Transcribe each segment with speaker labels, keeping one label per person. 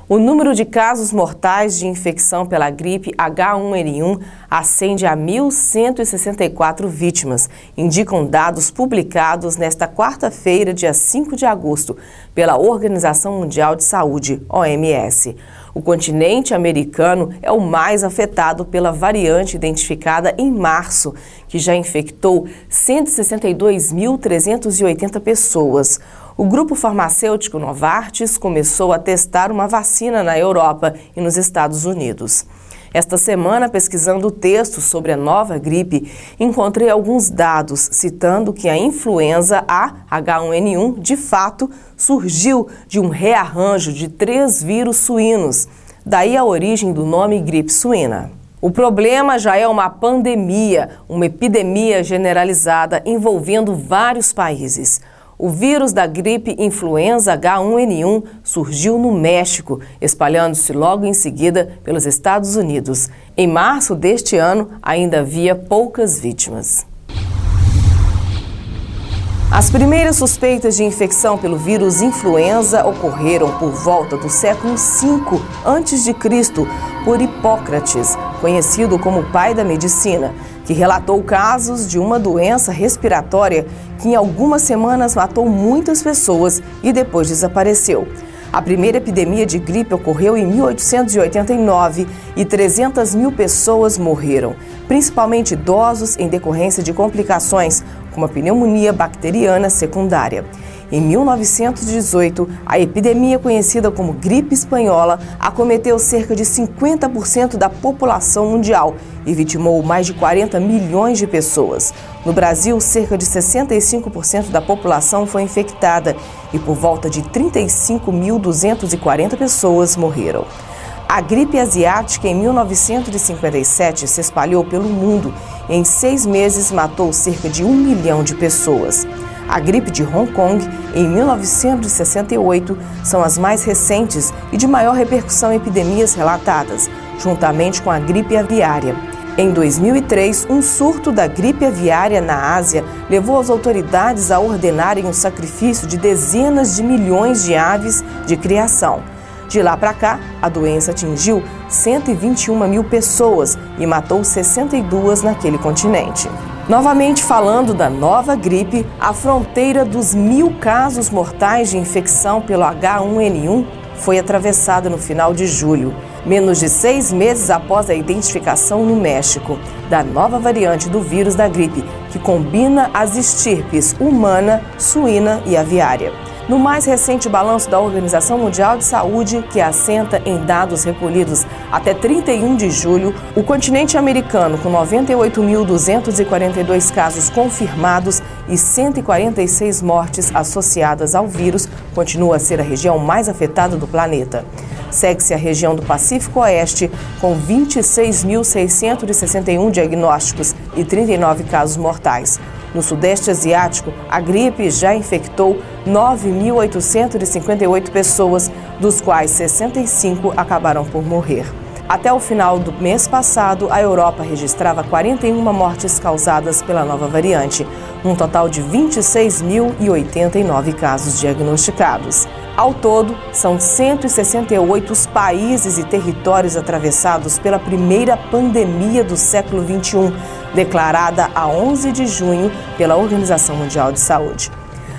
Speaker 1: O número de casos mortais de infecção pela gripe H1N1 ascende a 1.164 vítimas, indicam dados publicados nesta quarta-feira, dia 5 de agosto, pela Organização Mundial de Saúde, OMS. O continente americano é o mais afetado pela variante identificada em março, que já infectou 162.380 pessoas. O grupo farmacêutico Novartis começou a testar uma vacina na Europa e nos Estados Unidos. Esta semana, pesquisando textos sobre a nova gripe, encontrei alguns dados citando que a influenza A H1N1, de fato, surgiu de um rearranjo de 3 vírus suínos. Daí a origem do nome gripe suína. O problema já é uma pandemia, uma epidemia generalizada envolvendo vários países. O vírus da gripe influenza H1N1 surgiu no México, espalhando-se logo em seguida pelos Estados Unidos. Em março deste ano, ainda havia poucas vítimas. As primeiras suspeitas de infecção pelo vírus influenza ocorreram por volta do século V a.C., por Hipócrates, conhecido como pai da medicina, que relatou casos de uma doença respiratória que em algumas semanas matou muitas pessoas e depois desapareceu. A primeira epidemia de gripe ocorreu em 1889 e 300 mil pessoas morreram, principalmente idosos em decorrência de complicações, como a pneumonia bacteriana secundária. Em 1918, a epidemia conhecida como gripe espanhola acometeu cerca de 50% da população mundial e vitimou mais de 40 milhões de pessoas. No Brasil, cerca de 65% da população foi infectada e por volta de 35.240 pessoas morreram. A gripe asiática, em 1957, se espalhou pelo mundo e em 6 meses matou cerca de 1 milhão de pessoas. A gripe de Hong Kong, em 1968, são as mais recentes e de maior repercussão em epidemias relatadas, juntamente com a gripe aviária. Em 2003, um surto da gripe aviária na Ásia levou as autoridades a ordenarem o sacrifício de dezenas de milhões de aves de criação. De lá para cá, a doença atingiu 121 mil pessoas e matou 62 naquele continente. Novamente falando da nova gripe, a fronteira dos 1.000 casos mortais de infecção pelo H1N1 foi atravessada no final de julho, menos de 6 meses após a identificação no México da nova variante do vírus da gripe, que combina as estirpes humana, suína e aviária. No mais recente balanço da Organização Mundial de Saúde, que assenta em dados recolhidos até 31 de julho, o continente americano, com 98.242 casos confirmados e 146 mortes associadas ao vírus, continua a ser a região mais afetada do planeta. Segue-se a região do Pacífico Oeste, com 26.661 diagnósticos e 39 casos mortais. No Sudeste Asiático, a gripe já infectou 9.858 pessoas, dos quais 65 acabaram por morrer. Até o final do mês passado, a Europa registrava 41 mortes causadas pela nova variante, um total de 26.089 casos diagnosticados. Ao todo, são 168 os países e territórios atravessados pela primeira pandemia do século XXI, declarada a 11 de junho pela Organização Mundial de Saúde.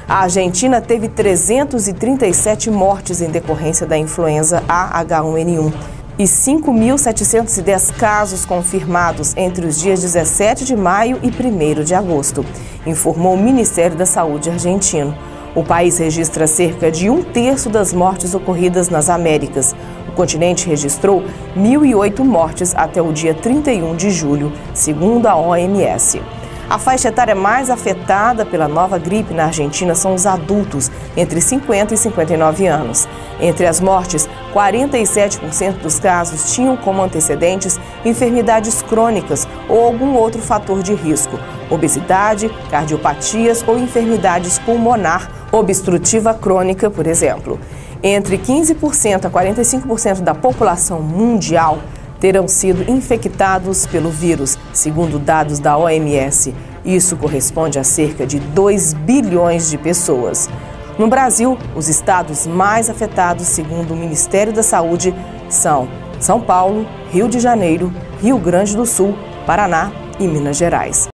Speaker 1: A Argentina teve 337 mortes em decorrência da influenza A H1N1 e 5.710 casos confirmados entre os dias 17 de maio e 1º de agosto, informou o Ministério da Saúde argentino. O país registra cerca de 1/3 das mortes ocorridas nas Américas. O continente registrou 1.008 mortes até o dia 31 de julho, segundo a OMS. A faixa etária mais afetada pela nova gripe na Argentina são os adultos, entre 50 e 59 anos. Entre as mortes, 47% dos casos tinham como antecedentes enfermidades crônicas ou algum outro fator de risco, obesidade, cardiopatias ou enfermidades pulmonar obstrutiva crônica, por exemplo. Entre 15% a 45% da população mundial terão sido infectados pelo vírus, segundo dados da OMS. Isso corresponde a cerca de 2 bilhões de pessoas. No Brasil, os estados mais afetados, segundo o Ministério da Saúde, são São Paulo, Rio de Janeiro, Rio Grande do Sul, Paraná e Minas Gerais.